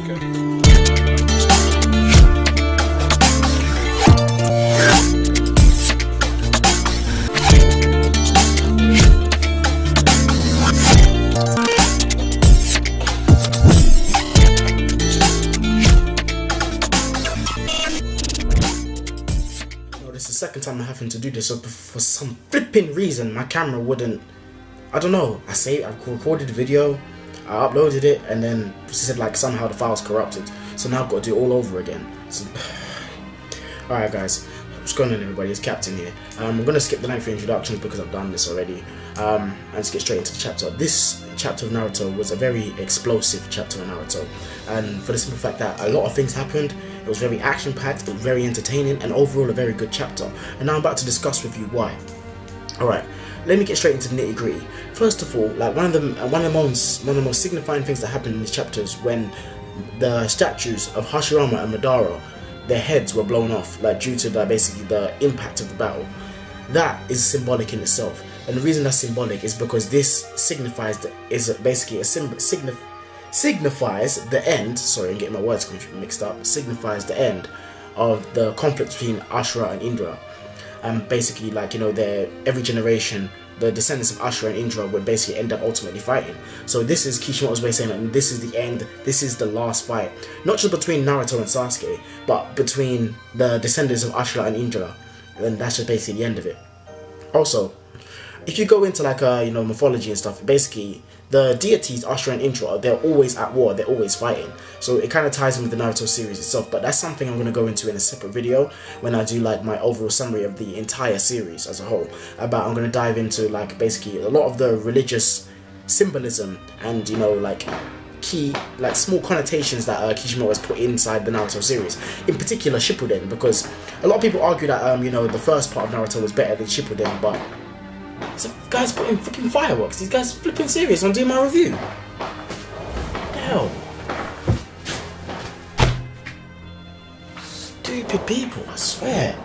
Sasuke. Second time I'm having to do this, so for some flipping reason my camera wouldn't, I don't know, I recorded the video, I uploaded it, and then it said like somehow the file's corrupted, so now I've got to do it all over again. So alright guys, what's going on everybody, it's Captain here. I'm going to skip the lengthy introductions because I've done this already, and just get straight into the chapter. This chapter of Naruto was a very explosive chapter of Naruto, and for the simple fact that a lot of things happened. It was very action-packed, it was very entertaining, and overall a very good chapter. And now I'm about to discuss with you why. Alright, let me get straight into the nitty-gritty. First of all, like one of the most signifying things that happened in this chapter is when the statues of Hashirama and Madara, their heads were blown off, like due to basically the impact of the battle. That is symbolic in itself, and the reason that's symbolic is because this signifies signifies the end, sorry I'm getting my words mixed up, signifies the end of the conflict between Ashura and Indra. And basically, like, you know, every generation, the descendants of Ashura and Indra would basically end up ultimately fighting. So this is Kishimoto's way of saying that this is the end, this is the last fight, not just between Naruto and Sasuke, but between the descendants of Ashura and Indra, and that's just basically the end of it. Also, if you go into like you know, mythology and stuff, basically the deities Ashura and Indra, they're always at war, they're always fighting. So it kind of ties in with the Naruto series itself, but that's something I'm going to go into in a separate video when I do like my overall summary of the entire series as a whole. I'm going to dive into like basically a lot of the religious symbolism and, you know, like key, like small connotations that Kishimoto has put inside the Naruto series, in particular Shippuden, because a lot of people argue that you know, the first part of Naruto was better than Shippuden, but so guys putting freaking fireworks. These guys flipping serious on doing my review. Hell. Stupid people, I swear.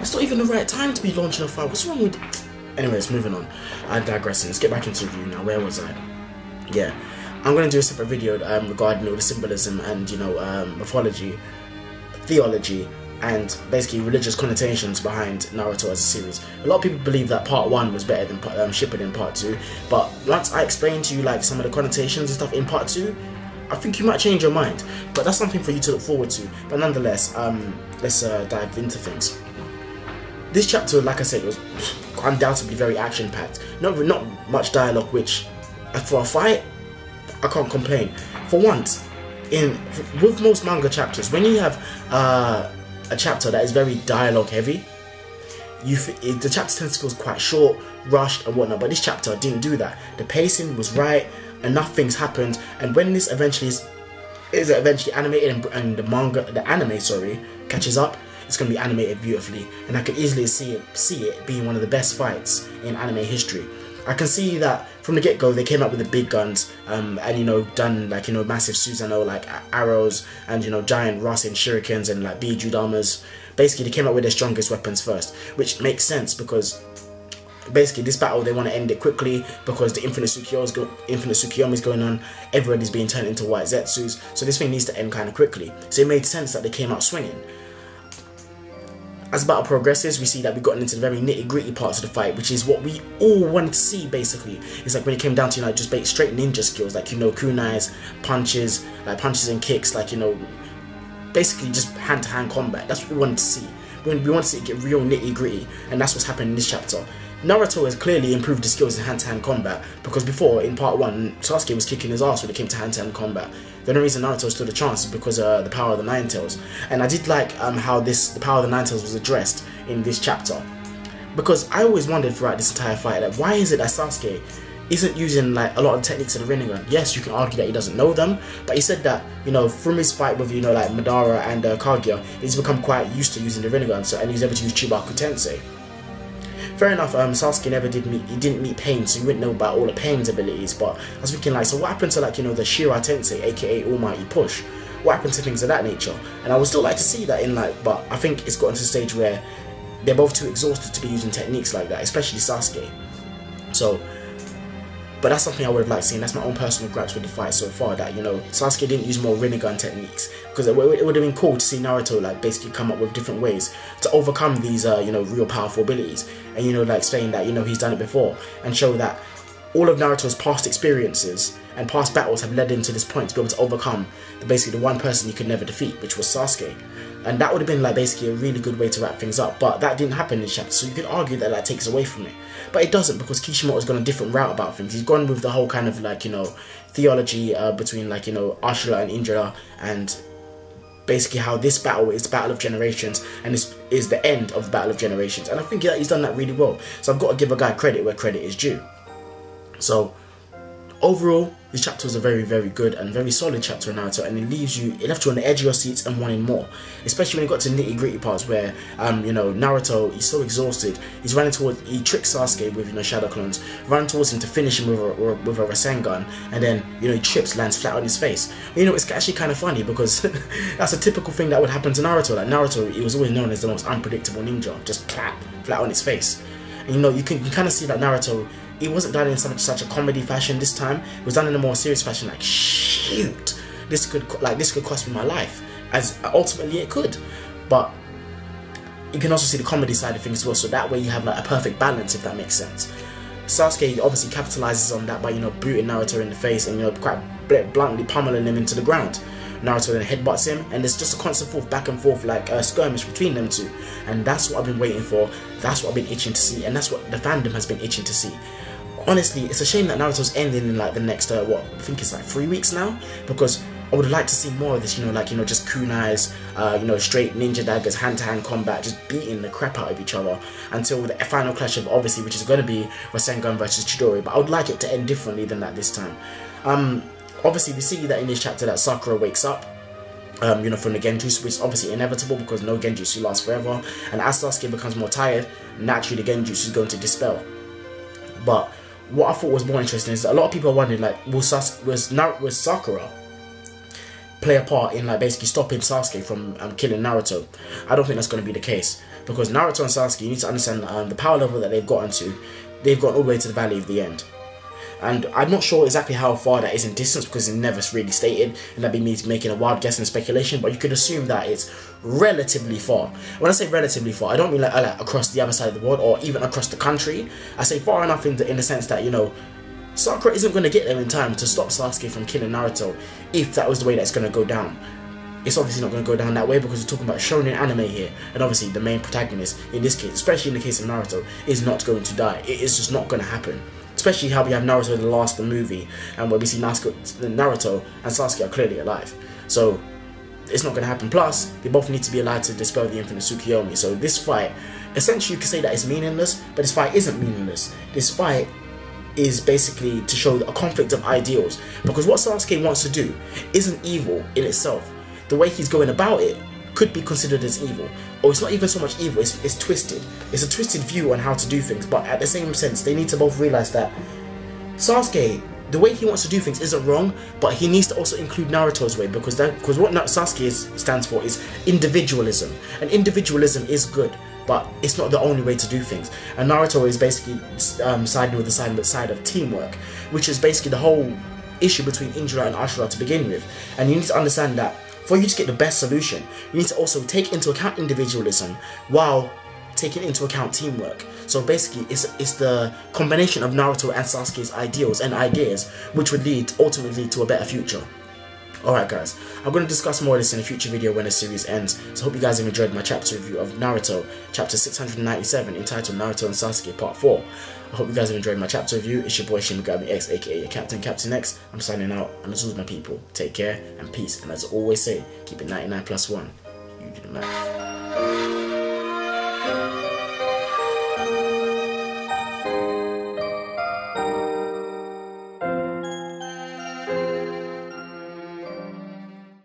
It's not even the right time to be launching a fire. What's wrong with it? Anyways, moving on. I'm digressing. Let's get back into the review now. Where was I? Yeah. I'm going to do a separate video regarding all the symbolism and, you know, mythology, theology, and basically religious connotations behind Naruto as a series. A lot of people believe that part 1 was better than Shippuden part 2, but once I explain to you like some of the connotations and stuff in part 2, I think you might change your mind. But that's something for you to look forward to. But nonetheless, let's dive into things. This chapter, like I said, was undoubtedly very action-packed. Not much dialogue, which for a fight, I can't complain. For once, with most manga chapters, when you have a chapter that is very dialogue heavy, the chapter tends to feel quite short, rushed and whatnot, but this chapter didn't do that. The pacing was right, enough things happened, and when this eventually is eventually animated and the anime catches up, it's going to be animated beautifully, and I can easily see it being one of the best fights in anime history. I can see that from the get-go they came up with the big guns, and, you know, done like, you know, massive Susanoo like arrows and, you know, giant Rasen shurikens and like Bijudamas. Basically they came up with their strongest weapons first, which makes sense because basically this battle they want to end it quickly because the Infinite Tsukiyomi is going on, everybody's being turned into white Zetsus, so this thing needs to end kind of quickly. So it made sense that they came out swinging. As the battle progresses, we see that we've gotten into the very nitty-gritty parts of the fight, which is what we all wanted to see, basically. It's like when it came down to, you know, just straight ninja skills, like, you know, kunais, punches and kicks, like, you know, basically just hand-to-hand combat. That's what we wanted to see. We wanted to see it get real nitty-gritty, and that's what's happened in this chapter. Naruto has clearly improved his skills in hand-to-hand combat, because before, in part 1, Sasuke was kicking his ass when it came to hand-to-hand combat. The only reason Naruto stood a chance is because of the power of the Nine Tails. And I did like how the power of the Nine Tails was addressed in this chapter. Because I always wondered throughout this entire fight, like, why is it that Sasuke isn't using like a lot of the techniques of the Rinnegan? Yes, you can argue that he doesn't know them, but he said that, you know, from his fight with, you know, like Madara and Kaguya, he's become quite used to using the Rinnegan, so, and he's able to use Chibaku Tensei. Fair enough, Sasuke didn't meet Pain, so he wouldn't know about all the Pain's abilities, but I was thinking like, so what happened to, like, you know, the Shira Tensei, aka Almighty Push? What happened to things of that nature? And I would still like to see that in, like, but I think it's gotten to the stage where they're both too exhausted to be using techniques like that, especially Sasuke. So But that's something I would have liked seeing. That's my own personal gripes with the fight so far, that, you know, Sasuke didn't use more Rinnegan techniques, because it would have been cool to see Naruto like basically come up with different ways to overcome these you know, real powerful abilities, and, you know, like explain that, you know, he's done it before, and show that all of Naruto's past experiences and past battles have led him to this point to be able to overcome basically the one person he could never defeat, which was Sasuke. And that would have been like basically a really good way to wrap things up, but that didn't happen in this chapter, so you could argue that that takes away from it. But it doesn't, because Kishimoto's gone a different route about things. He's gone with the whole kind of like, you know, theology between like, you know, Ashura and Indra, and basically how this battle is the battle of generations, and this is the end of the battle of generations. And I think that he's done that really well. So I've got to give a guy credit where credit is due. So overall, this chapter was a very, very good and very solid chapter in Naruto, and it left you on the edge of your seats and wanting more. Especially when it got to nitty gritty parts where, you know, Naruto, he's so exhausted, he tricks Sasuke with, you know, shadow clones, running towards him to finish him with a Rasengan, and then, you know, he trips, lands flat on his face. You know, it's actually kind of funny, because that's a typical thing that would happen to Naruto. Like Naruto, he was always known as the most unpredictable ninja, just flat on his face. And, you know, you kind of see that Naruto, it wasn't done in such a comedy fashion this time. It was done in a more serious fashion, like, shoot, this could cost me my life, as ultimately it could. But you can also see the comedy side of things as well, so that way you have like a perfect balance, if that makes sense. Sasuke obviously capitalizes on that by, you know, booting Naruto in the face and, you know, quite bluntly pummeling him into the ground. Naruto then headbutts him, and there's just a constant back and forth like a skirmish between them two, and that's what I've been waiting for, that's what I've been itching to see, and that's what the fandom has been itching to see. Honestly, it's a shame that Naruto's ending in like the next what, I think it's like 3 weeks now, because I would like to see more of this, you know, like, you know, just kunais, you know, straight ninja daggers, hand-to-hand combat, just beating the crap out of each other until the final clash of, obviously, which is going to be Rasengan versus Chidori. But I would like it to end differently than that this time. Obviously, we see that in this chapter that Sakura wakes up, you know, from the Genjutsu, which is obviously inevitable because no Genjutsu lasts forever. And as Sasuke becomes more tired, naturally the Genjutsu is going to dispel. But what I thought was more interesting is that a lot of people are wondering, like, will Sakura play a part in like basically stopping Sasuke from killing Naruto? I don't think that's going to be the case, because Naruto and Sasuke, you need to understand the power level that they've gotten to. They've gone all the way to the Valley of the End, and I'm not sure exactly how far that is in distance because it's never really stated, and that'd be me making a wild guess and speculation, but you could assume that it's relatively far. When I say relatively far, I don't mean like across the other side of the world or even across the country. I say far enough in the sense that, you know, Sakura isn't going to get there in time to stop Sasuke from killing Naruto if that was the way that's going to go down. It's obviously not going to go down that way because we're talking about shonen anime here, and obviously the main protagonist in this case, especially in the case of Naruto, is not going to die. It is just not going to happen. Especially how we have Naruto in the last movie, and where we see Naruto and Sasuke are clearly alive. So it's not going to happen. Plus, they both need to be alive to dispel the infinite Tsukuyomi. So this fight, essentially you could say that it's meaningless, but this fight isn't meaningless. This fight is basically to show a conflict of ideals, because what Sasuke wants to do isn't evil in itself. The way he's going about it could be considered as evil, or it's not even so much evil, it's twisted. It's a twisted view on how to do things, but at the same sense they need to both realize that Sasuke, the way he wants to do things isn't wrong, but he needs to also include Naruto's way, because what Sasuke stands for is individualism, and individualism is good, but it's not the only way to do things. And Naruto is basically siding with the side of teamwork, which is basically the whole issue between Indra and Ashura to begin with. And you need to understand that for you to get the best solution, you need to also take into account individualism while taking into account teamwork. So basically, it's the combination of Naruto and Sasuke's ideals and ideas which would lead ultimately to a better future. Alright guys, I'm going to discuss more of this in a future video when the series ends, so I hope you guys have enjoyed my chapter review of Naruto, chapter 697, entitled Naruto and Sasuke Part 4. I hope you guys have enjoyed my chapter review. It's your boy Shin Megami X, aka your Captain X. I'm signing out, and as always my people, take care and peace, and as I always say, keep it 99+1. You do the math.